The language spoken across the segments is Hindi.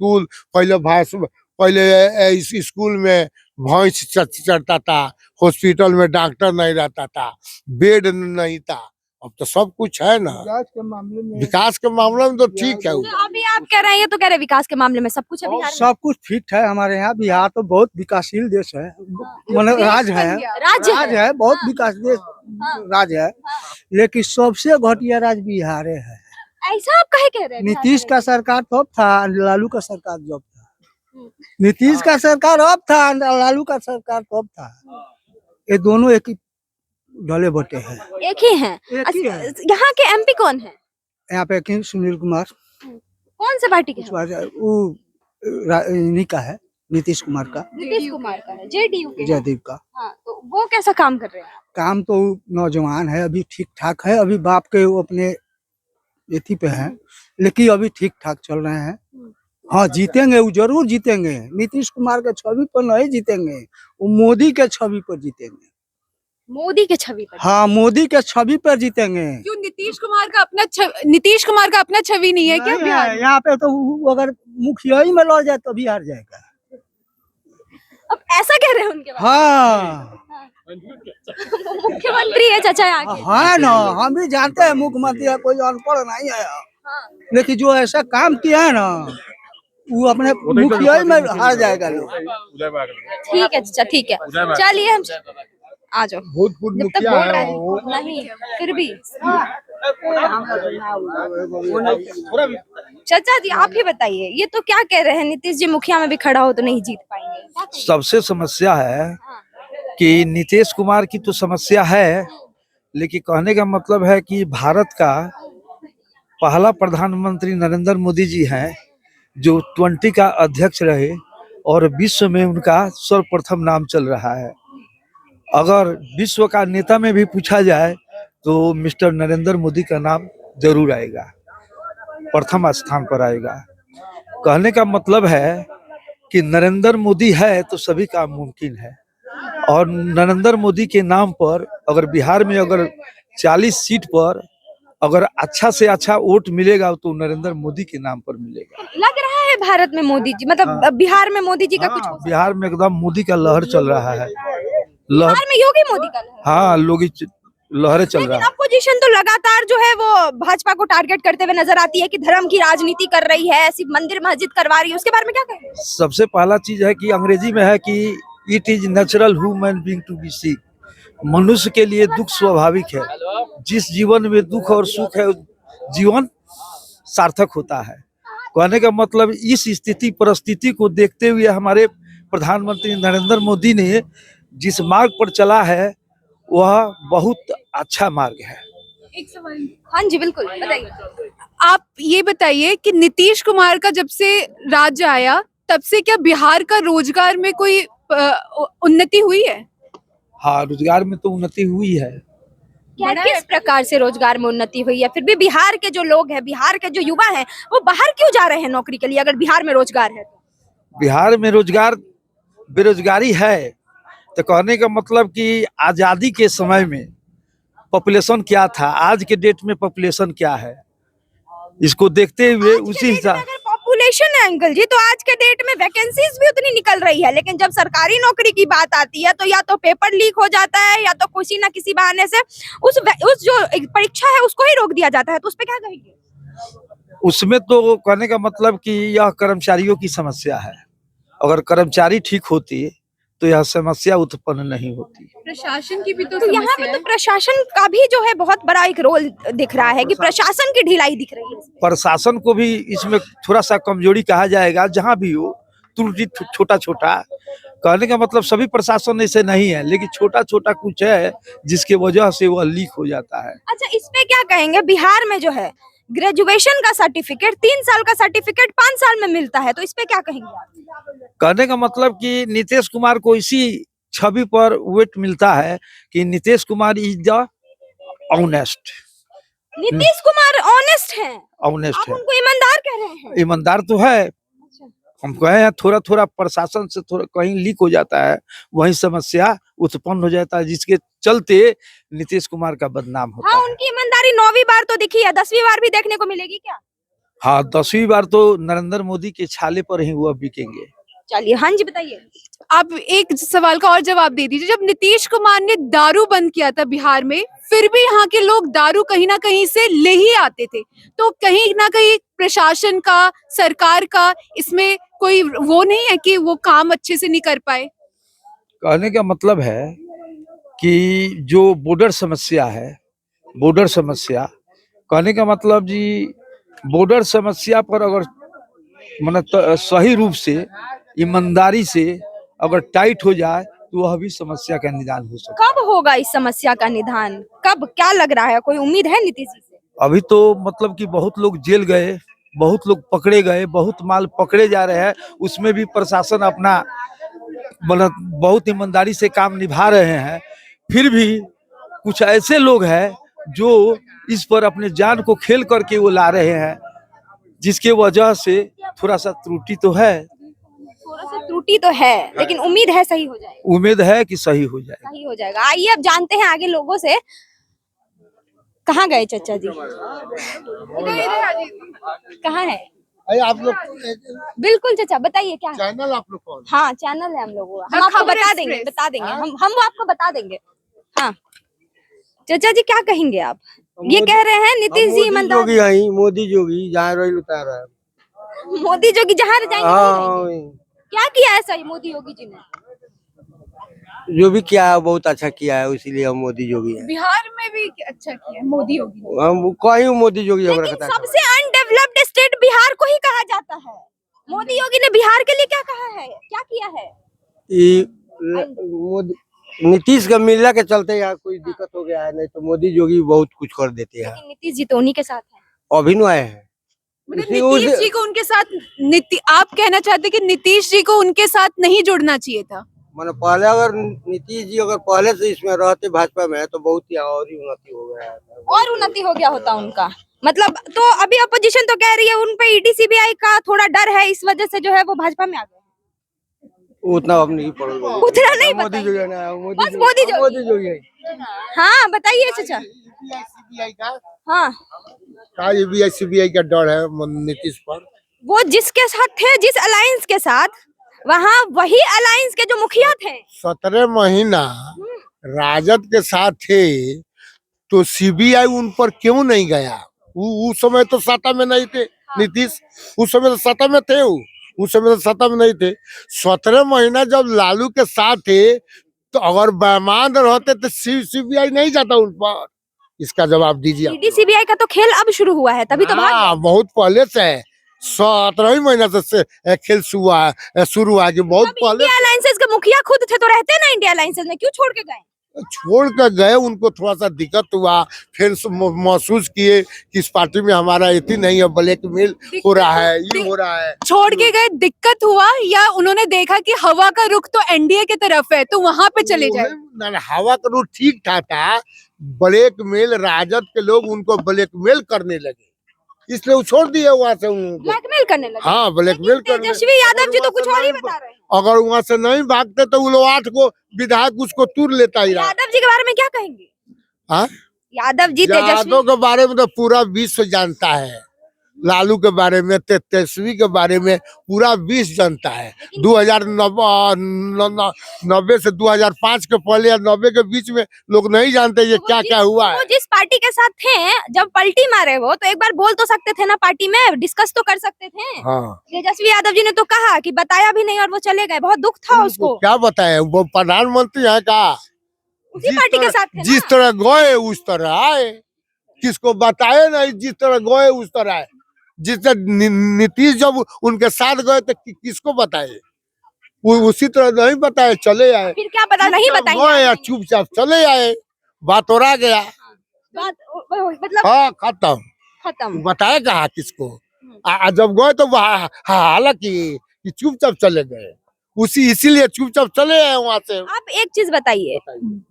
स्कूल पहले इस स्कूल में भैंस चढ़ता था, हॉस्पिटल में डॉक्टर नहीं रहता था, बेड नहीं था। अब तो सब कुछ है ना। विकास के मामले में तो ठीक है। तो अभी आप कह रहे हैं, ये तो कह रहे हैं विकास के मामले में सब कुछ है बिहार में। सब कुछ फिट है हमारे यहाँ। बिहार तो बहुत विकासशील देश है, मतलब राज्य है, राज्य है बहुत विकास देश राज्य है। लेकिन सबसे घटिया राज्य बिहार है। ऐसा आप कहे कह रहे हैं? नीतीश का सरकार तब था, लालू का सरकार जब था। नीतीश का सरकार अब था, लालू का सरकार तब था। ये दोनों एक ही ढले बटे हैं, एक ही हैं। यहाँ के एमपी कौन है? यहाँ पे सुनील कुमार। कौन से पार्टी के? वो इन्हीं का है, नीतीश कुमार का। नीतीश कुमार का है, जेडीयू के। जयदीप का। हाँ, तो वो कैसा काम कर रहे हैं? काम तो नौजवान है, अभी ठीक ठाक है। अभी बाप के वो अपने एथी पे है, लेकिन अभी ठीक ठाक चल रहे हैं। हाँ जीतेंगे, वो जरूर जीतेंगे। नीतीश कुमार के छवि पर नहीं जीतेंगे, वो मोदी के छवि पर जीतेंगे। मोदी के छवि पर? हाँ, मोदी के छवि पर जीतेंगे। क्यों नीतीश कुमार का अपना छवि नहीं है क्या बिहार? यहाँ पे तो अगर मुखिया ही में लड़ जाए तो बिहार जाएगा। अब ऐसा कह रहे हैं उनके बारे में? हाँ मुख्यमंत्री है चाचा यहाँ के। हाँ ना, हम भी जानते हैं मुख्यमंत्री है, कोई अनपढ़ नहीं है। लेकिन जो ऐसा काम किया है ना, वो अपने मुखिया में हार जाएगा लोग। ठीक है चाचा, ठीक है, चलिए हम आ जाओ। जब तक बोल रहे हैं नहीं, फिर भी चाचा जी आप ही बताइए, ये तो क्या कह रहे हैं, नीतीश जी मुखिया में भी खड़ा हो तो नहीं जीत पाएंगे? सबसे समस्या है कि नीतीश कुमार की तो समस्या है, लेकिन कहने का मतलब है कि भारत का पहला प्रधानमंत्री नरेंद्र मोदी जी हैं, जो 20 का अध्यक्ष रहे और विश्व में उनका सर्वप्रथम नाम चल रहा है। अगर विश्व का नेता में भी पूछा जाए तो मिस्टर नरेंद्र मोदी का नाम जरूर आएगा, प्रथम स्थान पर आएगा। कहने का मतलब है कि नरेंद्र मोदी है तो सभी काम मुमकिन है, और नरेंद्र मोदी के नाम पर अगर बिहार में अगर 40 सीट पर अगर अच्छा से अच्छा वोट मिलेगा तो नरेंद्र मोदी के नाम पर मिलेगा। लग रहा है भारत में मोदी जी, मतलब बिहार में मोदी जी का कुछ हो सकता है? बिहार में एकदम मोदी का लहर चल रहा है। बिहार में योगी मोदी का लहर? हाँ, लहरें चल रहा है। अपोजिशन तो लगातार जो है वो भाजपा को टारगेट करते हुए नजर आती है कि धर्म की राजनीति कर रही है, ऐसी मंदिर मस्जिद करवा रही है, उसके बारे में क्या कहेंगे? सबसे पहला चीज है कि अंग्रेजी में है कि it is natural human being to be sick. मनुष्य के लिए दुख स्वाभाविक है। जिस जीवन में दुख और सुख है, जीवन सार्थक होता है। कहने का मतलब इस स्थिति परिस्थिति को देखते हुए हमारे प्रधानमंत्री नरेंद्र मोदी ने जिस मार्ग पर चला है वह बहुत अच्छा मार्ग है। एक सवाल, हाँ जी बिल्कुल बताइए। आप ये बताइए कि नीतीश कुमार का जब से राज्य आया तब से क्या बिहार का रोजगार में कोई उन्नति हुई है? हाँ, रोजगार में तो उन्नति हुई है। क्या किस प्रकार से रोजगार में उन्नति हुई है? फिर भी बिहार के जो लोग हैं, बिहार के जो युवा हैं, वो बाहर क्यों जा रहे हैं नौकरी के लिए अगर बिहार में रोजगार है तो? बिहार में रोजगार बेरोजगारी है तो कहने का मतलब कि आजादी के समय में पॉपुलेशन क्या था, आज के डेट में पॉपुलेशन क्या है, इसको देखते हुए उसी हिसाब। पॉपुलेशन है अंकल जी, तो आज के डेट में वैकेंसीज भी उतनी निकल रही है, लेकिन जब सरकारी नौकरी की बात आती है तो या तो पेपर लीक हो जाता है या तो किसी ना किसी बहाने से उस जो परीक्षा है उसको ही रोक दिया जाता है, तो उस पर क्या कहेंगे? उसमें तो कहने का मतलब कि यह कर्मचारियों की समस्या है। अगर कर्मचारी ठीक होती तो यह समस्या उत्पन्न नहीं होती। प्रशासन की भी तो यहाँ पे तो प्रशासन का भी जो है बहुत बड़ा एक रोल दिख रहा है कि प्रशासन की ढिलाई दिख रही है। प्रशासन को भी इसमें थोड़ा सा कमजोरी कहा जाएगा, जहाँ भी हो त्रुटि छोटा छोटा। कहने का मतलब सभी प्रशासन ऐसे नहीं है, लेकिन छोटा छोटा कुछ है जिसके वजह से वह लीक हो जाता है। अच्छा, इस पे क्या कहेंगे? बिहार में जो है ग्रेजुएशन का सर्टिफिकेट 3 साल का सर्टिफिकेट 5 साल में मिलता है, तो इस पे क्या कहेंगे? कहने का मतलब कि नीतीश कुमार को इसी छवि पर वेट मिलता है कि Nitish Kumar is the honest. Nitish Kumar honest है? ऑनेस्ट है, उनको ईमानदार कह रहे हैं? ईमानदार तो है। हम कहे हैं थोड़ा थोड़ा प्रशासन से थोड़ा कहीं लीक हो जाता है, वही समस्या उत्पन्न हो जाता है, जिसके चलते नीतीश कुमार का बदनाम होता है। उनकी ईमानदारी 9वीं बार तो दिखी है, 10वीं बार भी देखने को मिलेगी क्या? हाँ 10वीं बार तो नरेंद्र मोदी के छाले पर ही वो बिकेंगे। चलिए, हाँ जी बताइए। आप एक सवाल का और जवाब दे दीजिए। जब नीतीश कुमार ने दारू बंद किया था बिहार में, फिर भी यहाँ के लोग दारू कहीं ना कहीं से ले ही आते थे, तो कहीं ना कहीं प्रशासन का, सरकार का इसमें कोई वो नहीं है कि वो काम अच्छे से नहीं कर पाए? कहने का मतलब है कि जो बॉर्डर समस्या है, बॉर्डर समस्या, कहने का मतलब जी बॉर्डर समस्या पर अगर मतलब सही रूप से ईमानदारी से अगर टाइट हो जाए तो वह भी समस्या का निदान हो सकता है। कब होगा इस समस्या का निदान? कब, क्या लग रहा है, कोई उम्मीद है नीतीश जी से? अभी तो मतलब कि बहुत लोग जेल गए, बहुत लोग पकड़े गए, बहुत माल पकड़े जा रहे हैं, उसमें भी प्रशासन अपना मतलब बहुत ईमानदारी से काम निभा रहे हैं। फिर भी कुछ ऐसे लोग हैं जो इस पर अपने जान को खेल करके वो ला रहे हैं, जिसके वजह से थोड़ा सा त्रुटि तो है। थोड़ा सा त्रुटि तो है, लेकिन उम्मीद है सही हो जाएगा। उम्मीद है कि सही हो जाए। सही हो जाएगा। आइए अब जानते हैं आगे लोगों से। कहाँ गए चाचा जी? कहाँ है? अरे आप लोग बिल्कुल चाचा, बताइए क्या है? चैनल आप लोग कौन? हाँ, चैनल है हम लोगों का। हम आपको खबर बता देंगे, एक्सप्रेस। बता देंगे। हम वो आपको बता देंगे। हाँ चाचा जी, क्या कहेंगे आप? ये कह रहे हैं नीतीश जी ईमानदार। मोदी जोगी जहाँ रही उतार रहा है। मोदी जोगी जहाँ जाएंगे वहीं हाँ, रहेंगे। क्या किया है सही मोदी योगी जी ने? जो भी किया है बहुत अच्छा किया है, इसीलिए हम मोदी जोगी हैं। बिहार में भी अच्छा किया मोदी योगी ने। हम कहीं मोदी जोगी लेकिन सबसे अनडेवलप्ड स्टेट बिहार को ही कहा जाता है। मोदी योगी ने बिहार के लिए क्या कहा है, क्या किया है? मोदी नीतीश का मिलने के चलते यहाँ कोई दिक्कत हो गया है, नहीं तो मोदी जोगी बहुत कुछ कर देते हैं। लेकिन नीतीश जी तो उन्हीं के साथ है। अभी न आए हैं। मतलब नीतीश जी को उनके साथ आप कहना चाहते कि नीतीश जी को उनके साथ नहीं जुड़ना चाहिए था? मैंने पहले अगर नीतीश जी अगर पहले से इसमें रहते भाजपा में तो बहुत ही और ही उन्नति हो गया है। और उन्नति हो गया होता उनका। मतलब तो अभी अपोजिशन तो कह रही है उन पे ईडी सीबीआई का थोड़ा डर है, इस वजह से जो है वो भाजपा में आ गए। उतना अब नहीं पड़ रहा। उतना नहीं मोदी बताइए। जोगी है ना, बस मोदी जोगी। मोदी जोगी है। हाँ बताइए चाचा। सीबीआई का हाँ, सीबीआई का डर है नीतीश पर। वो जिसके साथ थे, जिस अलायंस के साथ, वहाँ वही अलायंस के जो मुखिया थे। 17 महीना राजद के साथ थे तो सीबीआई उन पर क्यों नहीं गया? उस समय तो सत्ता में नहीं थे नीतीश, उस समय तो सत्ता में थे, उस समय तो सत्ता में नहीं थे। 17 महीना जब लालू के साथ थे तो अगर बेईमान रहते तो सीबीआई नहीं जाता उन पर। इसका जवाब दीजिए। ईडी सीबीआई का तो खेल अब शुरू हुआ है, तभी तो भाग गए। बहुत पहले से है, 17 महीना से खेल शुरू हुआ कि बहुत पहले इंडिया अलायंसेस के मुखिया खुद थे तो रहते ना इंडिया अलायंसेस में, क्यों छोड़ के गए? छोड़ कर गए। उनको थोड़ा सा दिक्कत हुआ, फिर महसूस किए कि इस पार्टी में हमारा इतनी नहीं है, ब्लैकमेल हो रहा है, ये हो रहा है, छोड़ के गए। दिक्कत हुआ या उन्होंने देखा कि हवा का रुख तो एनडीए की तरफ है तो वहां पे चले जाए? हवा का रूट ठीक ठाक था। ब्लैकमेल, राजद के लोग उनको ब्लैकमेल करने लगे, इसलिए वो छोड़ दिए वहाँ से उनको। ब्लैकमेल करने लगे। हाँ, ब्लैकमेल करने। तेजस्वी यादव जी तो कुछ और ही बता रहे हैं। अगर वहाँ से नहीं भागते तो वो लोग 8 को विधायक उसको तूर लेता ही रहा। यादव जी के बारे में क्या कहेंगे? हाँ? यादव जी, तेजस्वी यादव के बारे में तो पूरा विश्व जानता है। लालू के बारे में, तेजस्वी के बारे में पूरा विश्व जानता है। 2009 से 2005 के पहले या 90 के बीच में लोग नहीं जानते ये क्या क्या हुआ है। वो जिस पार्टी के साथ थे, जब पलटी मारे वो, तो एक बार बोल तो सकते थे ना, पार्टी में डिस्कस तो कर सकते थे। हाँ, तेजस्वी यादव जी ने तो कहा कि बताया भी नहीं और वो चले गए, बहुत दुख था उसको। क्या बताए, वो प्रधानमंत्री है का? उसी पार्टी के साथ थे ना। जिस तरह गए उस तरह आए, किसको बताए नहीं, जिस तरह गए उस तरह आए। जिस तरह नीतीश जब उनके साथ गए तो किसको बताए? वो उसी तरह नहीं बताए, चले आए। फिर क्या पता नहीं बताएंगे। गए चुपचाप चले आए, बात हो गया, बात मतलब हाँ खत्म। खत्म। बताए कहा किसको? जब गए तो हालांकि चुपचाप चले गए, इसीलिए चुपचाप चले आए वहाँ से। आप एक चीज बताइए,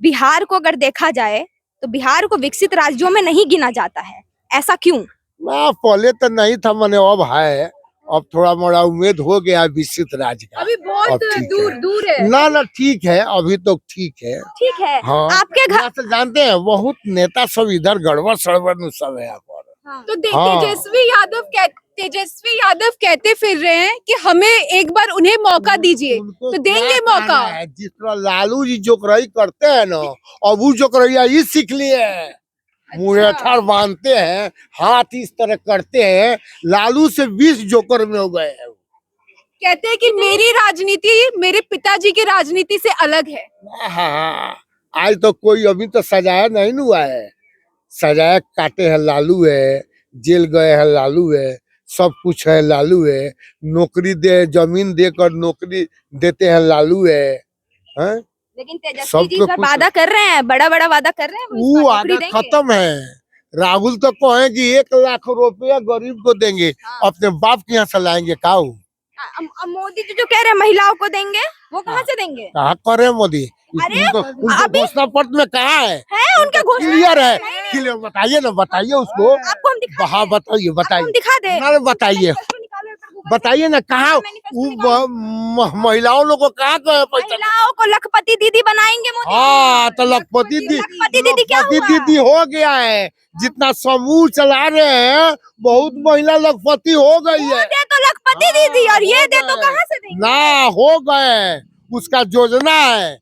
बिहार को अगर देखा जाए तो बिहार को विकसित राज्यों में नहीं गिना जाता है, ऐसा क्यों? ना, पहले तो नहीं था, मैंने अब है, अब थोड़ा मोड़ा उम्मीद हो गया विकसित राज्य का। अभी बहुत दूर है। ना ठीक है, अभी तो ठीक है। ठीक है। हाँ, आपके घर यहाँ से जानते हैं बहुत नेता सब इधर गड़बड़ सड़बड़ सब है यहाँ पर। तो हाँ। तेजस्वी यादव तेजस्वी यादव कहते फिर रहे हैं कि हमें एक बार उन्हें मौका दीजिए, उनको तो देंगे क्या मौका। कहना है? जिस तरह लालू जी जोकराई करते हैं ना, अब वो जोकरैया ही सीख लिए हैं। मुंह बांधते हैं, हाथ इस तरह करते हैं, लालू से 20 जोकर में हो गए हैं। कहते हैं कि मेरी राजनीति मेरे पिताजी की राजनीति से अलग है। हाँ, आज तो कोई अभी तो सजाया नहीं न हुआ है। सजाया काटे हैं लालू है, जेल गए हैं लालू है, सब कुछ है लालू है, नौकरी दे जमीन देकर नौकरी देते हैं लालू है, हैं? लेकिन तेजस्वी सब जी तो इस बार कुछ- वादा कर रहे हैं, बड़ा बड़ा वादा कर रहे हैं, इस बार वो नौकरी आधा देंगे। खत्म है। राहुल तो कहे कि 1 लाख रुपया गरीब को देंगे, हाँ। अपने बाप के यहाँ से लाएंगे काऊ। अब मोदी जी जो कह रहे हैं महिलाओं को देंगे, वो कहाँ से देंगे? कहाँ करे मोदी? अरे, उनको अभी- घोषणा पत्र में कहा है? उनके घोषणा क्लियर है, नहीं, नहीं। क्लियर बताइए ना, बताइए उसको। आपको हम दिखा हाँ दें? बताइए, आपको बताइए हम दिखा दे। अरे बताइए, बताइए ना कहाँ महिलाओं लोग को कहाँ गए पैसा? महिलाओं को लखपति दीदी बनाएंगे मोदी। हाँ तो लखपति दीदी क्या हुआ? दीदी हो गया है। जितना समूह चला रहे हैं, बहुत महिला लखपति हो गई वो है दे तो लखपति दीदी और ये दे तो हो कहाँ से देंगे? ना, हो गए। उसका योजना है,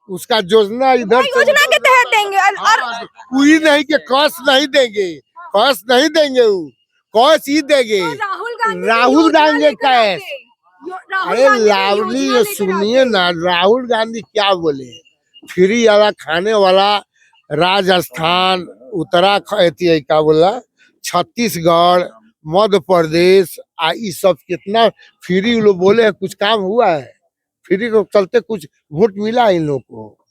उसका योजना इधर वो योजना के तहत देंगे और पूरी नहीं के कस नहीं देंगे, कस नहीं देंगे, कस ही देंगे। राहुल गांधी का है। अरे लावली ये सुनिए ना, राहुल गांधी क्या बोले? फ्री वाला खाने वाला राजस्थान, उत्तराखंड, क्या बोला, छत्तीसगढ़, मध्य प्रदेश ये सब कितना फ्री लोग बोले हैं, कुछ काम हुआ है? फ्री के चलते कुछ वोट मिला है इन लोग को?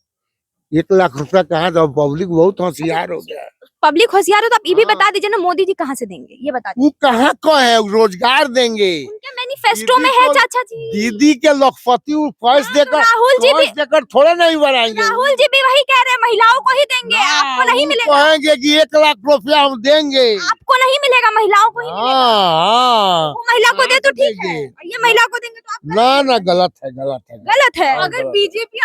1 लाख रुपया कहाँ? तो पब्लिक बहुत होशियार हो गया। पब्लिक होशियार हो तो आप ये भी हाँ। बता दीजिए ना, मोदी जी कहाँ से देंगे ये बता दीजिए। वो कहाँ का है? रोजगार देंगे। उनके मैनिफेस्टो में दीदी है को- चाचा जी। दीदी के लखपति पैस देकर, राहुल जी भी पैस देकर थोड़ा नहीं बढ़ाएंगे। राहुल जी भी वही कह रहे हैं, महिलाओं को ही देंगे, आपको नहीं वो मिलेगा। कहेंगे कि 1 लाख रुपया हम देंगे। आपको नहीं मिलेगा, महिलाओं को ही मिलेगा। हाँ, वो महिला को दे तो ठीक है, देंगे। और ये महिला को देंगे तो आप ना गलत है, गलत है। गलत है। हाँ। अगर बीजेपी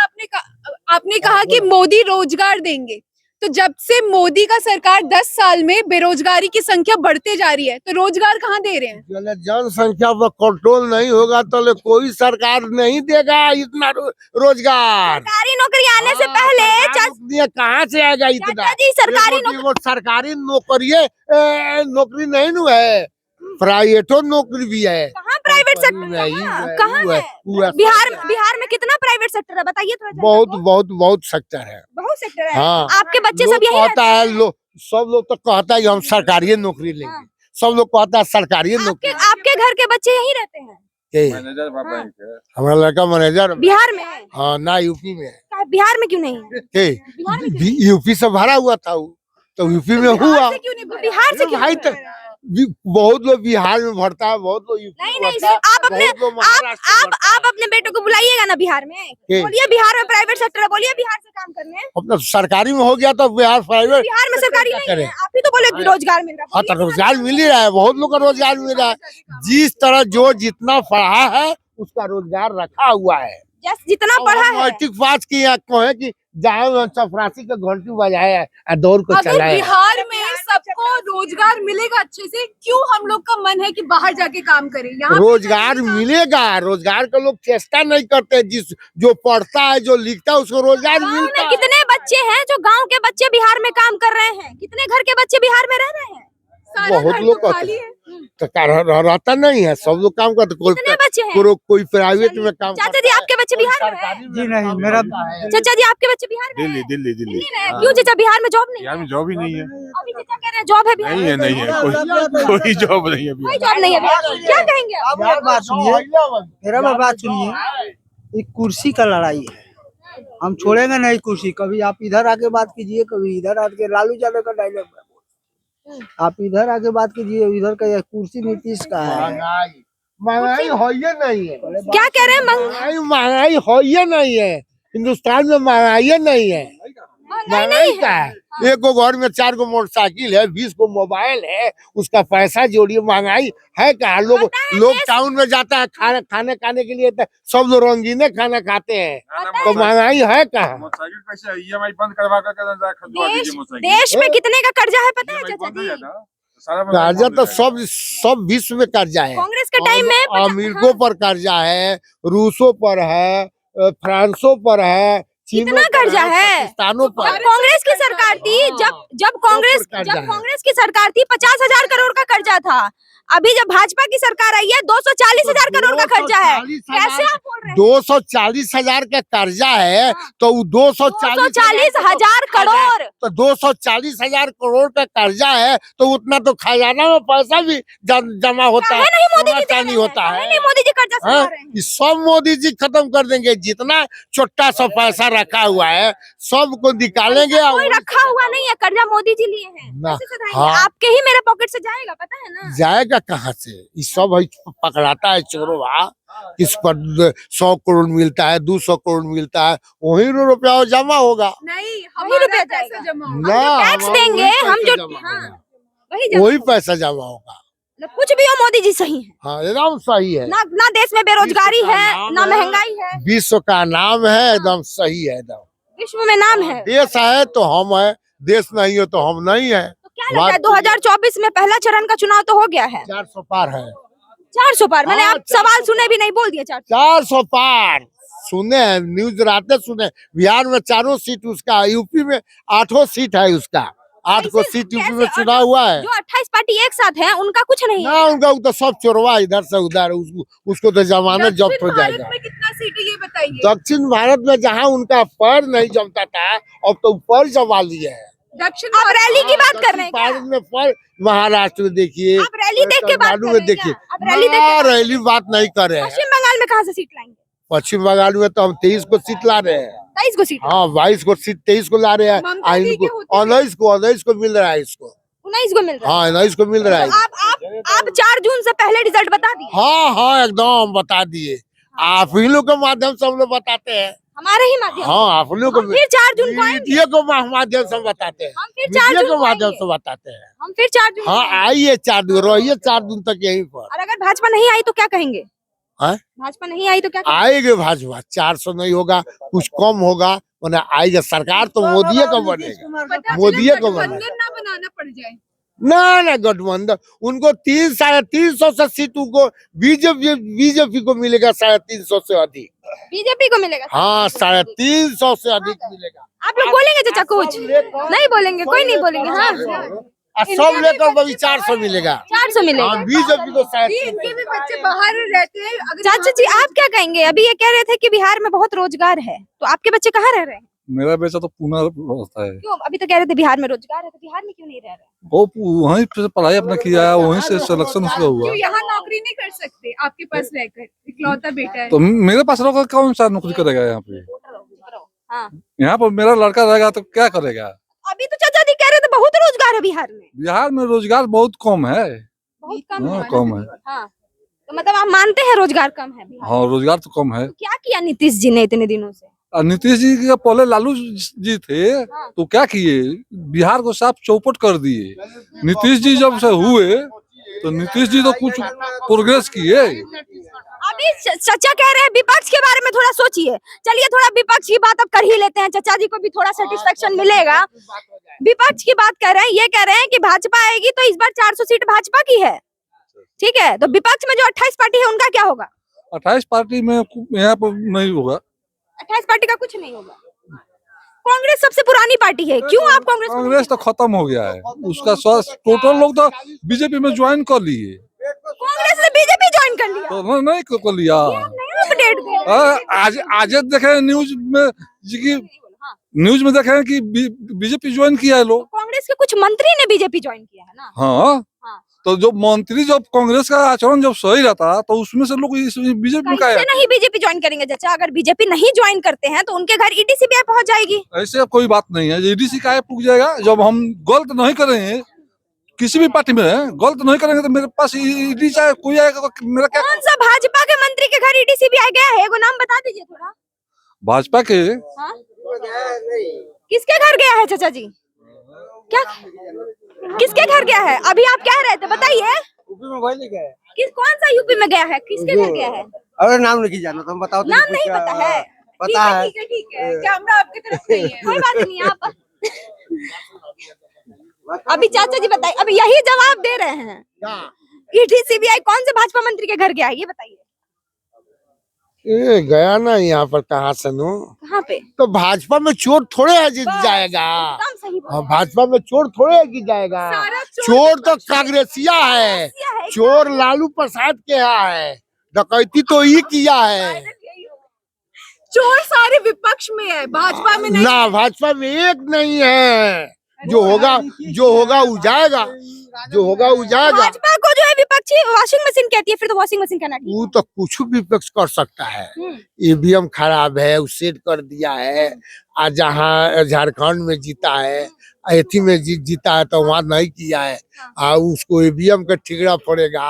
आपने कहा कि मोदी रोजगार देंगे, तो जब से मोदी का सरकार 10 साल में बेरोजगारी की संख्या बढ़ते जा रही है, तो रोजगार कहाँ दे रहे हैं? जनसंख्या पर कंट्रोल नहीं होगा तो कोई सरकार नहीं देगा इतना रोजगार। सरकारी नौकरी आने से पहले नौकरियां कहाँ से आएगा इतना? चाचा जी सरकारी सरकारी नौकरी नहीं न है, प्राइवेटो नौकरी भी है। कहाँ प्राइवेट सेक्टर कहाँ है? बिहार में कितना प्राइवेट सेक्टर है बताइए थोड़ा जनता बहुत को। बहुत सेक्टर है। बहुत सेक्टर है। हाँ। आपके बच्चे लोग सब यही कहता रहते है, हैं? सब लोग तो कहता है कि हम सरकारी नौकरी लेंगे। हाँ। सब लोग कहता है सरकारी नौकरी। आपके घर के बच्चे यहीं रहते हैं? हमारा लड़का मैनेजर बिहार में है? हाँ ना, यूपी में है। बिहार में क्यों नहीं है? यूपी से भरा हुआ था वो, तो यूपी में हुआ। बिहार से क्यों भाई नहीं? बहुत लोग बिहार में भरता है, बहुत लोग यूपी नहीं में नहीं, भरता है, आप अपने बहुत लोग महाराष्ट्र में भरता है। आप अपने बेटों को बुलाइएगा ना बिहार में, के? बोलिए बिहार में प्राइवेट सेक्टर है, बोलिए बिहार से काम करने। अपना सरकारी में हो गया तो बिहार प्राइवेट बिहार में सरकारी क्या नहीं करें? है, आप ही तो बोले रोजगार मिल रहा है। हाँ तो रोजगार मिल ही रहा है, बहुत लोग का रोजगार मिल रहा है। जिस तरह जो जितना पढ़ा है उसका रोजगार रखा हुआ है। जितना पढ़ा है। मैट्रिक पास किया कहे कि जाए चपरासी का घंटी बजाया और दौड़ को अगर चलाया। बिहार में सबको रोजगार मिलेगा अच्छे से, क्यों हम लोग का मन है कि बाहर जाके काम करें? यहाँ पे रोजगार मिलेगा, रोजगार का लोग चेष्टा नहीं करते। जो पढ़ता है, जो लिखता है, उसको रोजगार गाँव मिलता में है। कितने बच्चे हैं जो गांव के बच्चे बिहार में काम कर रहे हैं? कितने घर के बच्चे बिहार में रह रहे हैं? सारा बहुत घर लोग तो कहते खाली हैं। है। तो रहता नहीं है, सब लोग काम करते। कितने बच्चे हैं? कोई प्राइवेट में काम चाचा जी आपके बच्चे बिहार में हैं? जी नहीं, मेरा चाचा जी आपके बच्चे बिहार में हैं? दिल्ली दिल्ली में हैं? क्यों चाचा बिहार में जॉब नहीं बिहार है? में जॉब ही नहीं है। अभी चाचा कह रहे हैं जॉब है बिहार में। नहीं है कोई जॉब नहीं है कोई जॉब नहीं है बिहार में। क्या कहेंगे आप? मेरा बात सुनिए, मेरा बात सुनिए। एक कुर्सी का लड़ाई है, हम छोड़ेंगे नहीं कुर्सी। कभी आप इधर आके बात कीजिए, कभी इधर आके लालू यादव का डायलॉग। आप इधर आके बात कीजिए, इधर का ये कुर्सी नीतीश का है। महंगाई हो ये नहीं है। क्या कह रहे हैं? महंगाई हो ये नहीं है। हिंदुस्तान में महंगाई नहीं है। महंगाई क्या है? एक गो घर में 4 गो मोटरसाइकिल है, 20 गो मोबाइल है, उसका पैसा जोड़िए। महंगाई है क्या? लोग टाउन में जाता है खाने के लिए, तो सब लोग रंगीने खाना खाते हैं, तो महंगाई है कहाँ? मोटरसाइकिल कैसे EMI बंद करवा कर खरीदवा दीजिए मोटरसाइकिल। देश में कितने का कर्जा है पता है चाचा जी? कर्जा तो सब विश्व में कर्जा है। कांग्रेस के टाइम में अमेरिको पर कर्जा है, रूसों पर है, फ्रांसों पर है, चीनों इतना पर कर्जा है। पाकिस्तानों पर जब कांग्रेस की सरकार थी, जब कांग्रेस की सरकार थी 50,000 करोड़ का कर्जा था। अभी जब भाजपा की सरकार आई है 240,000 करोड़ का कर्जा है। कैसे आप बोल रहे हैं? 240,000 का कर्जा है तो वो 240,000 करोड़। तो 240,000 करोड़ का कर्जा है तो उतना तो खजाना में पैसा भी जमा होता है, नहीं मोदी जी नहीं होता है। नहीं मोदी जी कर्जा हाँ, सुना रहे हैं। ये सब मोदी जी खत्म कर देंगे। जितना छोटा सा पैसा रखा हुआ है सबको निकालेंगे। कोई रखा हुआ नहीं है, कर्जा मोदी जी लिए हैं। ना, कैसे सधाएंगे? हाँ। आपके ही मेरे पॉकेट से जाएगा, पता है ना। जाएगा कहाँ से? ये सब है पकड़ाता है चोरवा, किस पर 100 करोड़ मिलता है, 200 करोड़ मिलता है, वही रुपया जमा होगा। नहीं, वही रुपया पैसा जाएगा। जमा हम होगा। जो ना, टैक्स हम देंगे, वही हम पैसा जो जमा हाँ, होगा। वही जमा वही पैसा जमा होगा। मतलब कुछ भी हो मोदी जी सही है। हाँ, एकदम सही है। ना देश में बेरोजगारी विश्व का है, नाम ना है। महंगाई है, विश्व का नाम है, एकदम सही है। एकदम विश्व में नाम है। देश है तो हम है, देश नहीं है तो हम नहीं है। तो क्या लगता है 2024 में पहला चरण का चुनाव तो हो गया है? 400 पार है। 400 पार। मैंने हाँ, आप सवाल सुने भी नहीं, बोल दिया 400। 400 पार सुने हैं, न्यूज रातें सुने। बिहार में 4 सीट उसका, यूपी में 8 सीट है उसका। 8 को सीट यूपी में चुना हुआ है जो 28 पार्टी एक साथ है उनका कुछ नहीं है। ना। उनका तो सब चोरवा इधर से उधर, उसको तो जमानत जब्त हो दक्षिण जाएगा। भारत में कितना सीट है ये बताइए। दक्षिण भारत में जहाँ उनका पैर नहीं जमता था अब तो पैर जमा लिए है। दक्षिण आप रैली की बात कर रहे हैं क्या? भारत में पैर, महाराष्ट्र में देखिए, आप रैली देख के बात कर तमिलनाडु रहे में हैं देखिए। क्या? आप रैली देख के ना, बात कर रहे हैं? रैली बात नहीं कर रहे हैं। पश्चिम बंगाल में कहाँ से सीट लाएंगे? पश्चिम बंगाल में तो हम 23 को सीट ला रहे हैं। 23 को सीट, हाँ, 22 को सीट 23 को ला रहे हैं। ममता दी के होते हुए। 19 को मिल रहा है इसको। 19 को मिल रहा है। हाँ, 19 को मिल रहा है। तो आप 4 जून से पहले रिजल्ट बता दिए। हाँ, एकदम बता दिए। आप ही लोग के माध्यम से हम लोग बताते हैं। हमारे ही माध्यम से। हाँ, आप लोग हम फिर 4 जून को आएंगे। मीडिया को माध्यम से बताते हैं। हम फिर 4 मीडिया जून के को माध्यम आएंगे। से बताते हैं। हम फिर 4 जून को हाँ, आएंगे। आइए 4 दिन, रहिए 4 दिन तक यहीं पर। और अगर भाजपा नहीं आई तो क्या कहेंगे? हाँ? भाजपा नहीं आई तो क्या कहेंगे? आएंगे भाजपा, 400 नहीं होगा, कुछ कम होगा, वरना आएगा। सरकार तो मोदी का बनेगा, मोदी का बनेगा। गठबंधन ना बनाना पड़ जाए। ना गठबंधन उनको 300-350 से सीट उनको बीजेपी को मिलेगा, 350 से अधिक। बीजेपी को मिलेगा। हाँ, 350 से अधिक मिलेगा। आप लोग बोलेंगे चाचा कुछ? नहीं बोलेंगे, कोई नहीं बोलेंगे। हाँ, और सब लेकर भी 400 मिलेगा। 400 मिलेगा। बीजेपी को इनके भी बच्चे बाहर रहते हैं। अगर चाचा जी आप क्या कहेंगे? अभी ये कह रहे थे कि बिहार में बहुत रोजगार है, तो आपके बच्चे कहाँ रह रहे हैं? मेरा बेटा तो पुणे रहता है। क्यों? अभी तो कह रहे थे बिहार में रोजगार है, तो बिहार में क्यों नहीं रह रहे? वो वहीं से पढ़ाई अपना किया है, वहीं से सिलेक्शन उसका हुआ। क्यों यहाँ नौकरी नहीं कर सकते आपके पास रहकर? इकलौता बेटा है। तो मेरे पास रहोगा कौन सा नौकरी करेगा यहाँ पे? हाँ, यहाँ पर मेरा लड़का रहेगा तो क्या करेगा? अभी तो चाचा जी कह रहे थे बहुत रोजगार है बिहार में। बिहार में रोजगार बहुत कम है। बहुत कम हाँ, है। कम है। हाँ, तो मतलब आप मानते हैं रोजगार कम है बिहार में? हाँ, रोजगार तो कम है। तो क्या किया नीतीश जी ने इतने दिनों से? और नीतीश जी के पहले लालू जी थे तो क्या किए? बिहार को साफ चौपट कर दिए। नीतीश जी जब से हुए तो नीतीश जी तो कुछ प्रोग्रेस किए। अभी चाचा कह रहे हैं विपक्ष के बारे में थोड़ा सोचिए। चलिए थोड़ा विपक्ष की बात अब कर ही लेते हैं, चाचा जी को भी थोड़ा सेटिस्फेक्शन मिलेगा। विपक्ष की बात कर रहे हैं, ये कह रहे हैं कि भाजपा आएगी तो इस बार 400 सीट भाजपा की है। ठीक है, तो विपक्ष में जो 28 पार्टी है उनका क्या होगा? 28 पार्टी में यहाँ पर नहीं होगा। 28 पार्टी का कुछ नहीं होगा। कांग्रेस सबसे पुरानी पार्टी है, क्यों आप कांग्रेस तो खत्म हो गया है उसका। टोटल लोग तो बीजेपी में ज्वाइन कर लिए। कांग्रेस ने बीजेपी ज्वाइन कर लिया? तो नहीं कर लिया। नहीं अपडेट दे। आज देखे न्यूज में जी की न्यूज में देखे कि बीजेपी ज्वाइन किया है लोग। कांग्रेस के कुछ मंत्री ने बीजेपी ज्वाइन किया है ना। हाँ, तो जो मंत्री जब कांग्रेस का आचरण जब सही रहता तो उसमें से लोग बीजेपी में कैसे नहीं बीजेपी ज्वाइन करेंगे चाचा? अगर बीजेपी नहीं ज्वाइन करते हैं तो उनके घर ईडी सीबीआई पहुंच जाएगी। ऐसे कोई बात नहीं है। ईडीसी का पूछ जाएगा जब हम गलत नहीं करेंगे, किसी भी पार्टी में गलत नहीं करेंगे तो मेरे पास ईडी चाहे कोई आएगा तो मेरा क्या? कौन सा भाजपा के मंत्री के घर ईडी सीबीआई गया है? एगो नाम बता दीजिए थोड़ा। भाजपा के हाँ? किसके घर गया है चाचा जी? क्या किसके घर गया है? अभी आप कह रहे थे, बताइए। यूपी में वही गया है। किस कौन सा यूपी में गया है? किसके घर गया है? अरे नाम नहीं जाना, तुम बताओ। नाम नहीं पता है? पता है। ठीक है, कैमरा आपकी तरफ नहीं है। कोई बात नहीं, आप अभी चाचा जी बताइए, अभी यही जवाब दे रहे हैं। ईडी सीबीआई कौन से भाजपा मंत्री के घर गया ये बताइए। ये गया ना यहाँ पर कहाँ से नो, कहाँ पे? तो भाजपा में चोर थोड़े है जी जाएगा। एकदम सही बोल हाँ, रहे हैं। भाजपा में चोर थोड़े है कि जाएगा। सारा चोर तो कांग्रेसिया है, कांग्रेसिया है, चोर लालू प्रसाद के यहाँ है, डकैती तो ही किया है चोर सारे विपक्ष में है, भाजपा में नहीं। ना। भाजपा में एक नहीं है। जो होगा वो जाएगा, जो होगा वो जाएगा। भाजपा को जो है विपक्षी वॉशिंग मशीन कहती है, फिर तो वॉशिंग मशीन कहना ठीक वो तो कुछ भी विपक्ष कर सकता है। है। ईवीएम खराब है, वो सेट कर दिया है। आज जहाँ झारखंड में जीता है, अथी में जीता है तो वहाँ नहीं किया है। उसको ईवीएम का ठिकरा पड़ेगा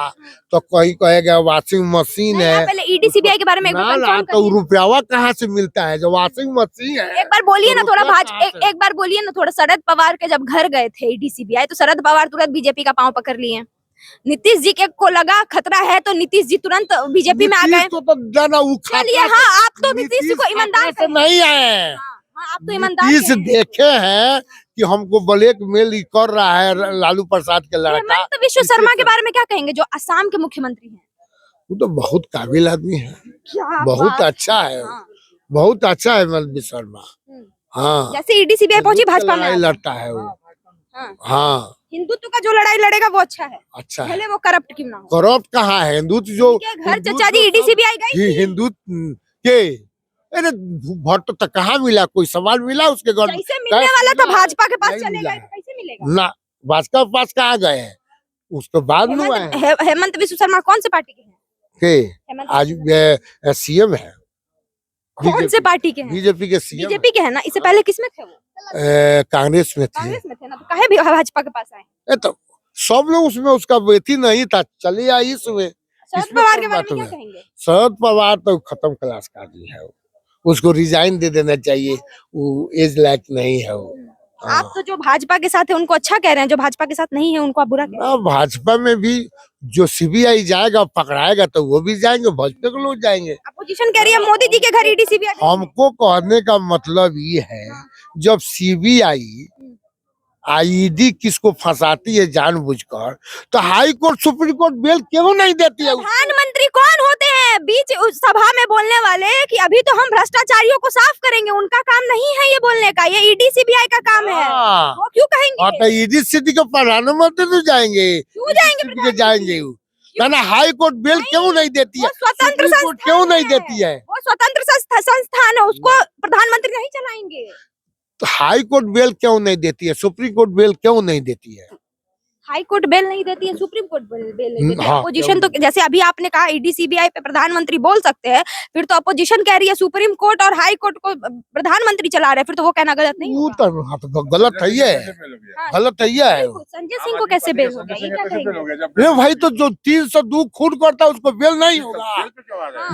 तो कहीं कहेगा वॉशिंग मशीन नहीं, है। आप पहले ईडी सीबीआई के बारे में एक बार ना confirm तो करिए। रुपयावा कहाँ से मिलता है जो वॉशिंग मशीन है। एक बार बोलिए ना तो थोड़ा रुपया कहाँ से? एक बार बोलिए ना थोड़ा। शरद पवार के जब घर गए थे ईडी सीबीआई तो शरद पवार तुरंत बीजेपी का पांव पकड़ लिए। नीतीश जी के को लगा खतरा है तो नीतीश जी तुरंत बीजेपी में आ गए। नीतीश तो जाना वो चलिए, हाँ आप तो नीतीश जी को ईमानदार से नहीं है। हाँ, आप तो ईमानदार नीतीश हैं। देखे हैं कि हमको ब्लैक मेल कर रहा है लालू प्रसाद के लड़का। हेमंत विश्व शर्मा के बारे में क्या कहेंगे जो असम के मुख्यमंत्री हैं? वो तो बहुत काबिल आदमी है, क्या बहुत बात। अच्छा है, हाँ। बहुत अच्छा है हेमंत विश्व शर्मा। हाँ, जैसे ईडी सीबीआई पहुंची भाजपा में लड़ाई आ गए। लड़ता है वो। हाँ। हाँ, हिंदुत्व का जो लड़ाई लड़ेगा वो अच्छा है, अच्छा है। भले वो करप्ट क्यों ना हो। करप्ट कहाँ है? हिंदुत्व जो उनके घर चचा जी ईडी सीबीआई गई। हिंदुत्व के अरे भट्ट तक कहाँ मिला? कोई सवाल मिला उसके घर? जैसे मिलने वाला था भाजपा के पास नहीं चले मिला गए है। तो कैसे मिलेगा? ना, भाजपा के पास कहाँ गए हैं? उसके बाद में आए हैं। हेमंत विश्व शर्मा कौन से पार्टी के हैं? के हेमंत आज विश्व सीएम है, कौन से पार्टी के हैं? बीजेपी के सीएम, बीजेपी के हैं ना। इससे पहले किसमें थे वो? कांग्रेस में थे। कांग्रेस में थे ना, तो काहे भी भाजपा के पास आए? ये तो सब लोग उसमें, उसका बेटी नहीं था, चले आई इसमें। शरद इसमें पवार कौन के बारे बात में क्या है? कहेंगे? शरद पवार तो खत्म क्लास का आदमी है वो। उसको रिजाइन दे देना चाहिए, वो एज लायक नहीं है वो। आप तो जो भाजपा के साथ है उनको अच्छा कह रहे हैं, जो भाजपा के साथ नहीं है उनको आप बुरा कह रहे हैं। भाजपा में भी जो सीबीआई जाएगा पकड़ाएगा तो वो भी जाएंगे, भाजपा के लोग जाएंगे। अपोजिशन कह रही है मोदी जी के घर ईडी सीबीआई। हमको कहने का मतलब ये है, जब सीबीआई आईडी किसको फंसाती है जानबूझकर, तो high court supreme court bell क्यों नहीं देती है? प्रधानमंत्री कौन होते हैं बीच उस सभा में बोलने वाले कि अभी तो हम भ्रष्टाचारियों को साफ करेंगे? उनका काम नहीं है ये बोलने का, ये ईडी सीबीआई का काम है। हाँ। वो क्यों कहेंगे? तो ईडी सिटी के प्रधानमंत्री तो जाएंगे, क्यों जाएंगे ED के जाएंगे वो। ना हाई कोर्ट बेल क्यों नहीं देती है? वो स्वतंत्र सुप्रीम कोर्ट क्यों नहीं देती है? वो स्वतंत्र संस्थान है, उसको प्रधानमंत्री नहीं चलाएंगे। तो हाई कोर्ट बेल क्यों नहीं देती है? सुप्रीम कोर्ट बेल क्यों नहीं देती है? हाई कोर्ट बेल नहीं देती है, सुप्रीम कोर्ट बेल नहीं देती है। हाँ, अपोजिशन तो जैसे अभी आपने कहा ईडी सीबीआई पे प्रधानमंत्री बोल सकते हैं, फिर तो अपोजिशन कह रही है सुप्रीम कोर्ट और हाई कोर्ट को प्रधानमंत्री चला रहे हैं, फिर तो वो कहना गलत नहीं वो होगा। तो हाँ, तो गलत है ये, गलत है ये। बिल्कुल, संजय सिंह को कैसे बेल हो गया ये क्या कहेंगे? अरे भाई तो जो 302 खून करता है उसको बेल नहीं होगा।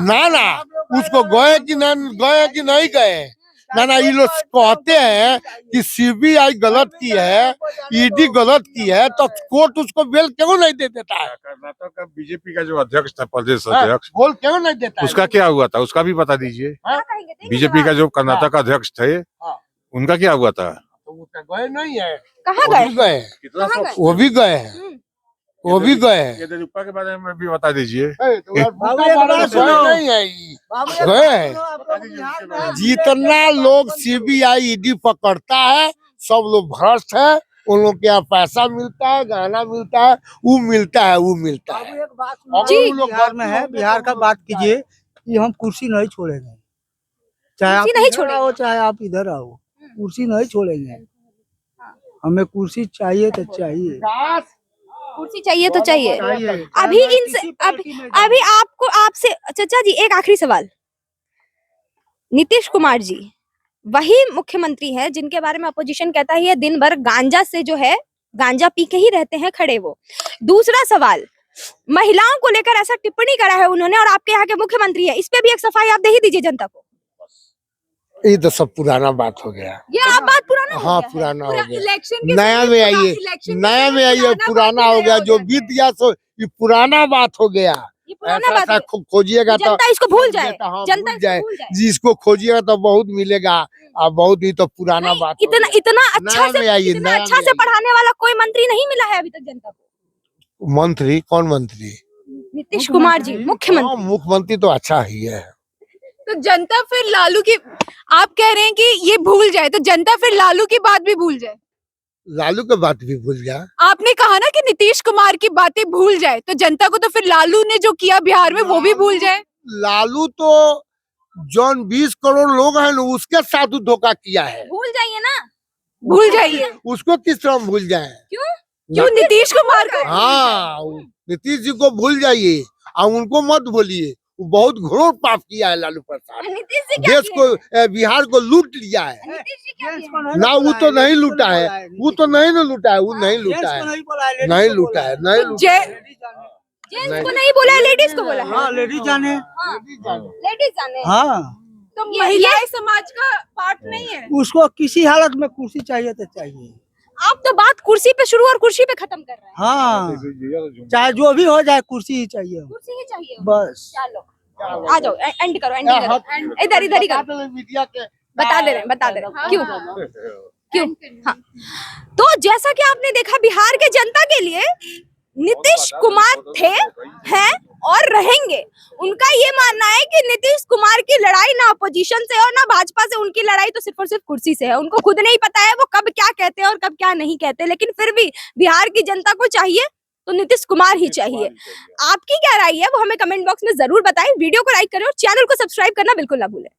ना उसको गए कि नहीं गए। ना ये लोग कहते हैं कि सीबीआई गलत की है, ईडी गलत की है, तो कोर्ट उसको बेल क्यों नहीं दे देता है? कर्नाटक का बीजेपी का जो अध्यक्ष था, प्रदेश अध्यक्ष, बोल क्यों नहीं देता है? उसका क्या हुआ था? उसका भी बता दीजिए। क्या कहेंगे? देंगे बीजेपी का जवाब। जो कर्नाटक का अध्यक्ष थे, उनका क्या हुआ था? तो वो तो गए नहीं है। कहाँ वो गए? भी गए, कितना कहाँ गए? वो भी गए हैं, वो भी गए हैं। येदियुरप्पा के बारे में भी बता दीजिए। बाबू एक बात सुनो। नहीं है ये। गए हैं। जितना लोग सीबीआई ईडी पकड़ता है सब लोग भ्रष्ट है। उन लोग के यहाँ पैसा मिलता है, गहना मिलता है, वो मिलता है। एक बात सुनो। जी। हम लोग बिहार में है, बिहार का बात कीजिए कि हम कुर्सी नहीं छोड़ेंगे, चाहे आप कुर्सी नहीं इधर छोड़ेंगे। आओ चाहे आप इधर आओ, कुर्सी नहीं छोड़ेंगे। हमें कुर्सी चाहिए तो चाहिए। कुर्सी चाहिए तो चाहिए। चाहिए। अभी चाहे इनसे किसी पार्टी में जाओ। अभी आपसे चाचा जी एक आखिरी सवाल। नीतीश कुमार जी वही मुख्यमंत्री हैं जिनके बारे में अपोजिशन कहता है ये दिन भर गांजा से जो है गांजा पी के ही रहते हैं खड़े वो। दूसरा सवाल, महिलाओं को लेकर ऐसा टिप्पणी करा है उन्होंने और आपके यहाँ के मुख्यमंत्री है, इस पे भी एक सफाई आप दे ही दीजिए जनता को। ये तो सब पुराना बात हो गया। ये आप बात पुराना हो हाँ गया है। पुराना हो गया। इलेक्शन के नया समय में पुरा- आइए, इलेक्शन के नया समय में आइए, पुराना हो गया। जो बीत गया सो ये पुराना बात हो गया। ये पुराना ऐसा बात है। खोजिएगा तो जनता इसको भूल जाए, हाँ, जनता भूल जाए। इसको भूल जाए। जिसको खोजिएगा तो बहुत मिलेगा और बहुत ही तो पुराना नहीं, बात हो इतना गया। इतना अच्छा नया से में आइए, इतना नया अच्छा में से आइए। पढ़ाने वाला कोई मंत्री नहीं मिला है अभी तक जनता को। मंत्री कौन मंत्री? नीतीश कुमार जी हाँ, मुख्यमंत्री। मुख्यमंत्री तो अच्छा ही है। तो जनता फिर लालू की, आप कह रहे हैं कि ये भूल जाए, तो जनता फिर लालू की बात भी भूल जाए। लालू के बात भी भूल गया। आपने कहा ना कि नीतीश कुमार की बातें भूल जाए, तो जनता को तो फिर लालू ने जो किया बिहार में वो भी भूल जाए। लालू तो जौन 20 करोड़ लोग हैं ना उसके साथ धोखा किया है। भूल जाइए ना। भूल जाइए। उसको किस तरह हम भूल जाए? क्यों नीतीश कुमार को? हाँ, नीतीश जी को भूल जाइए और उनको मत भूलिए। वो बहुत घोर पाप किया है लालू प्रसाद। नीतीश जी क्या देश को बिहार को लूट लिया है। नीतीश जी क्या किए? ना वो तो नहीं लूटा है, वो तो नहीं ना लूटा है, वो नहीं लूटा है, नहीं लूटा है, नहीं लूटा है। जेंट्स को नहीं बोला, लेडीज को बोला है। हाँ लेडीज जाने। लेडीज जाने। हाँ तो महिलाएं समाज का पार्ट नहीं है। उसको किसी हालत में कुर्सी चाहिए तो चाहिए। आप तो बात कुर्सी पे शुरू और कुर्सी पे खत्म कर रहे हैं। हाँ चाहे जो भी हो जाए कुर्सी ही चाहिए कुर्सी ही चाहिए। बस। चलो आ जाओ, एंड करो, एंड करो, इधर इधर ही करो। मीडिया के बता दे रहे हैं क्यों क्यों। हाँ, तो जैसा कि आपने देखा बिहार के जनता के लिए नीतीश कुमार थे, हैं और रहेंगे। उनका ये मानना है कि नीतीश कुमार की लड़ाई ना अपोजिशन से और ना भाजपा से, उनकी लड़ाई तो सिर्फ और सिर्फ कुर्सी से है। उनको खुद नहीं पता है वो कब क्या कहते हैं और कब क्या नहीं कहते, लेकिन फिर भी बिहार की जनता को चाहिए तो नीतीश कुमार ही चाहिए। आपकी क्या राय है वो हमें कमेंट बॉक्स में जरूर बताएं। वीडियो को लाइक करें और चैनल को सब्सक्राइब करना बिल्कुल ना भूलें।